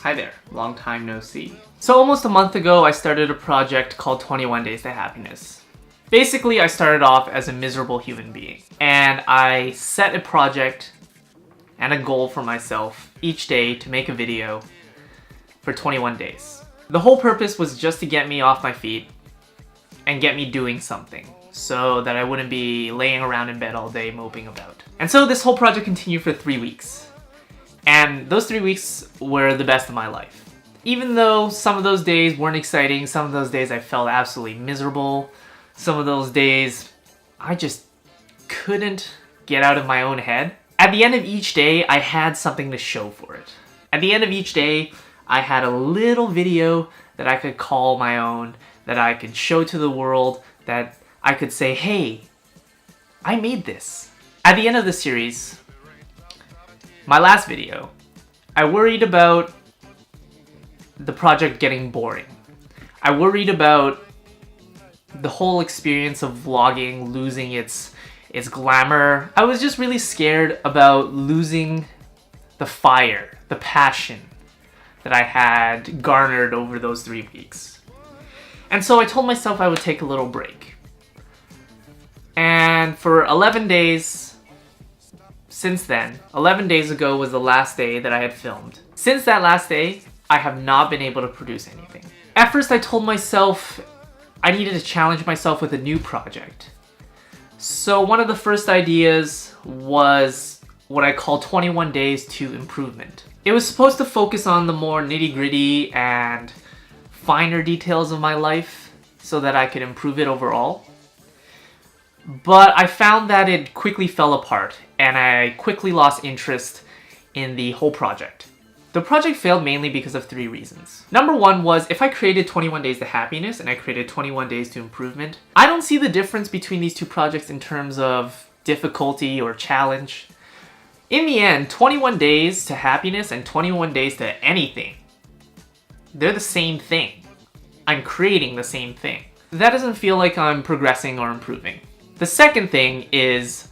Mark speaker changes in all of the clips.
Speaker 1: Hi there, long time no see. So almost a month ago, I started a project called 21 Days to Happiness. Basically, I started off as a miserable human being, and I set a project and a goal for myself each day to make a video for 21 days. The whole purpose was just to get me off my feet and get me doing something so that I wouldn't be laying around in bed all day moping about. And so this whole project continued for 3 weeks. And those 3 weeks were the best of my life. Even though some of those days weren't exciting, some of those days I felt absolutely miserable, some of those days I just couldn't get out of my own head. At the end of each day, I had something to show for it. At the end of each day, I had a little video that I could call my own, that I could show to the world, that I could say, hey, I made this. At the end of the series, my last video, I worried about the project getting boring. I worried about the whole experience of vlogging losing its glamour. I was just really scared about losing the fire, the passion that I had garnered over those 3 weeks. And so I told myself I would take a little break. And for 11 days, since then, 11 days ago was the last day that I had filmed. Since that last day, I have not been able to produce anything. At first I told myself I needed to challenge myself with a new project. So one of the first ideas was what I call 21 Days to Improvement. It was supposed to focus on the more nitty-gritty and finer details of my life so that I could improve it overall. But I found that it quickly fell apart and I quickly lost interest in the whole project. The project failed mainly because of 3 reasons. Number 1 was if I created 21 Days to Happiness and I created 21 Days to Improvement, I don't see the difference between these 2 projects in terms of difficulty or challenge. In the end, 21 Days to Happiness and 21 Days to anything, they're the same thing. I'm creating the same thing. That doesn't feel like I'm progressing or improving. The second thing is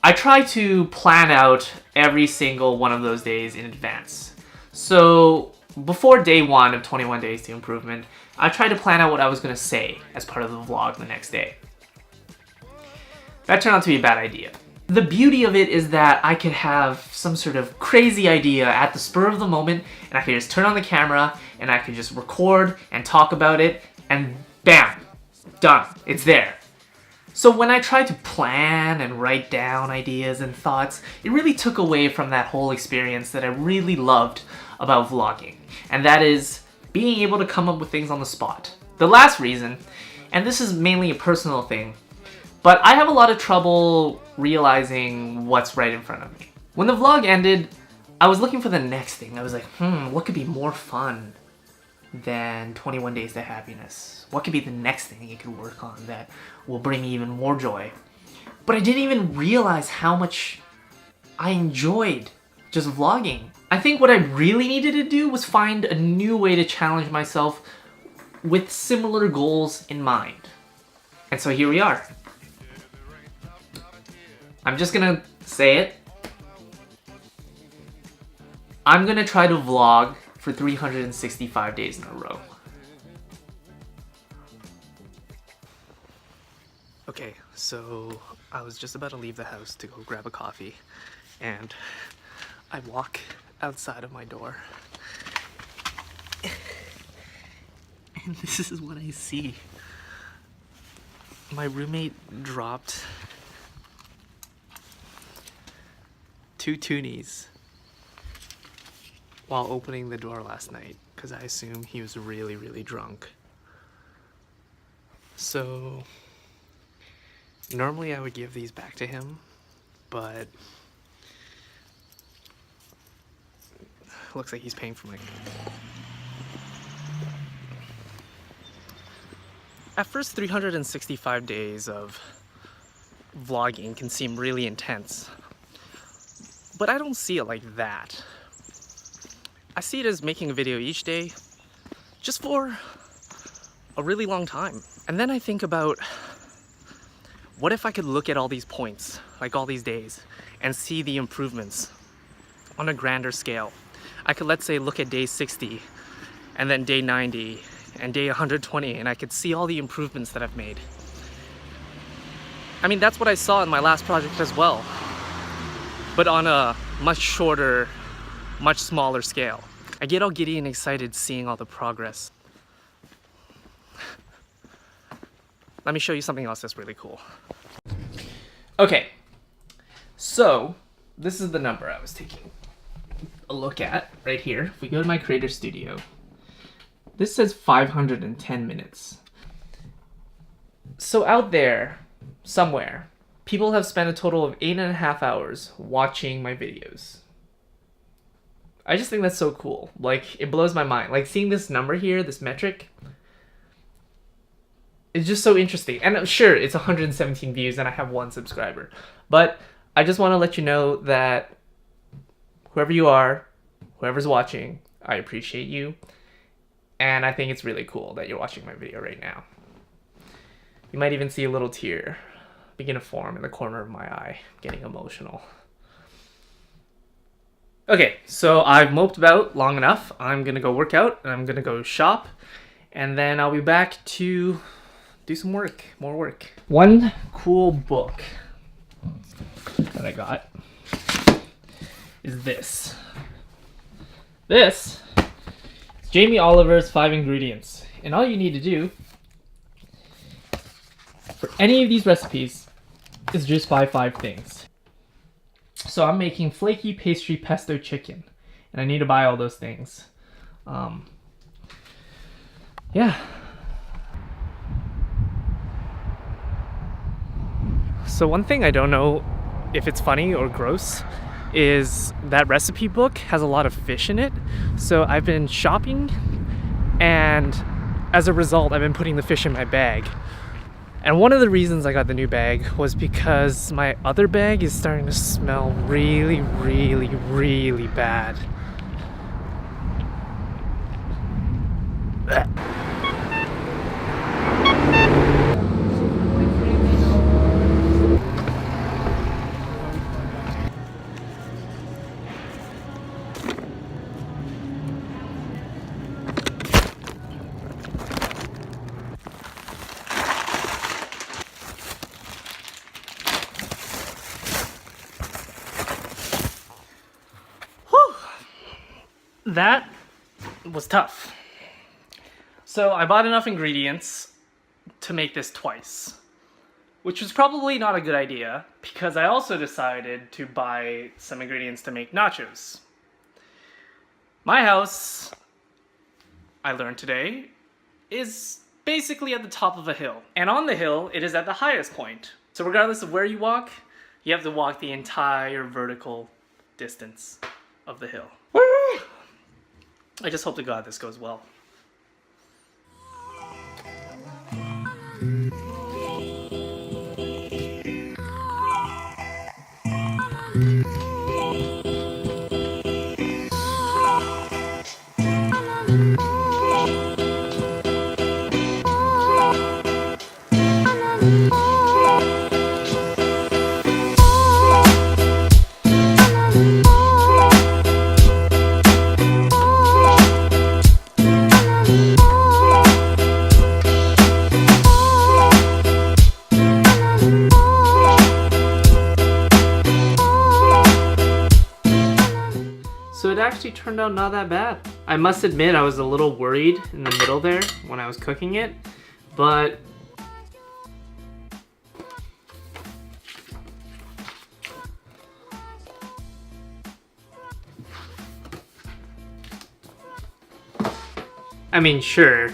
Speaker 1: I try to plan out every single one of those days in advance. So before day 1 of 21 Days to Improvement, I tried to plan out what I was going to say as part of the vlog the next day. That turned out to be a bad idea. The beauty of it is that I could have some sort of crazy idea at the spur of the moment and I could just turn on the camera and I could just record and talk about it and bam, done, it's there. So when I tried to plan and write down ideas and thoughts, it really took away from that whole experience that I really loved about vlogging. And that is being able to come up with things on the spot. The last reason, and this is mainly a personal thing, but I have a lot of trouble realizing what's right in front of me. When the vlog ended, I was looking for the next thing. I was like, what could be more fun than 21 Days to Happiness? What could be the next thing you could work on that will bring me even more joy? But I didn't even realize how much I enjoyed just vlogging. I think what I really needed to do was find a new way to challenge myself with similar goals in mind. And so here we are. I'm just gonna say it. I'm gonna try to vlog for 365 days in a row. Okay, so I was just about to leave the house to go grab a coffee, and I walk outside of my door, and this is what I see. My roommate dropped 2 toonies while opening the door last night, because I assume he was really, really drunk. So normally I would give these back to him, but looks like he's paying for my... At first, 365 days of vlogging can seem really intense, but I don't see it like that. I see it as making a video each day just for a really long time. And then I think about, what if I could look at all these points, like all these days, and see the improvements on a grander scale? I could, let's say, look at day 60 and then day 90 and day 120, and I could see all the improvements that I've made. I mean, that's what I saw in my last project as well, but on a much shorter, much smaller scale. I get all giddy and excited seeing all the progress. Let me show you something else that's really cool. Okay, so this is the number I was taking a look at right here. If we go to my Creator Studio, this says 510 minutes. So out there, somewhere, people have spent a total of 8.5 hours watching my videos. I just think that's so cool. Like, it blows my mind. Like, seeing this number here, this metric, it's just so interesting. And sure, it's 117 views and I have 1 subscriber. But I just want to let you know that whoever you are, whoever's watching, I appreciate you. And I think it's really cool that you're watching my video right now. You might even see a little tear begin to form in the corner of my eye, getting emotional. Okay, so I've moped about long enough. I'm gonna go work out and I'm gonna go shop, and then I'll be back to do some work, more work. One cool book that I got is this. This is Jamie Oliver's 5 Ingredients, and all you need to do for any of these recipes is just buy 5 things. So I'm making flaky pastry pesto chicken, and I need to buy all those things. Yeah. So one thing I don't know if it's funny or gross is that recipe book has a lot of fish in it. So I've been shopping, and as a result, I've been putting the fish in my bag. And one of the reasons I got the new bag was because my other bag is starting to smell really, really, really bad. That was tough. So I bought enough ingredients to make this twice, which was probably not a good idea because I also decided to buy some ingredients to make nachos. My house, I learned today, is basically at the top of a hill. And on the hill, it is at the highest point. So regardless of where you walk, you have to walk the entire vertical distance of the hill. Woo! I just hope to God this goes well. So it actually turned out not that bad. I must admit I was a little worried in the middle there when I was cooking it, but I mean, sure,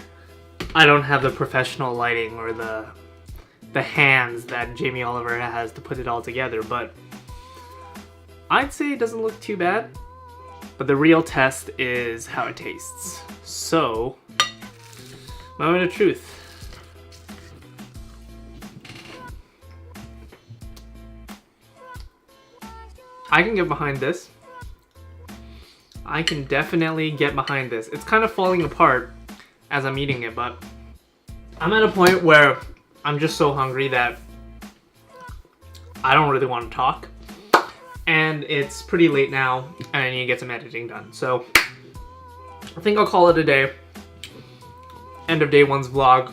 Speaker 1: I don't have the professional lighting or the hands that Jamie Oliver has to put it all together, but I'd say it doesn't look too bad. But the real test is how it tastes. So, moment of truth. I can get behind this. I can definitely get behind this. It's kind of falling apart as I'm eating it, but I'm at a point where I'm just so hungry that I don't really want to talk. and it's pretty late now, and I need to get some editing done. So I think I'll call it a day. End of day one's vlog.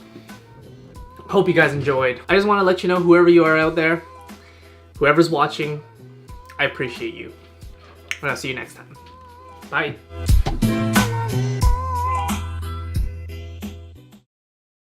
Speaker 1: Hope you guys enjoyed. I just want to let you know, whoever you are out there, whoever's watching, I appreciate you. And I'll see you next time. Bye.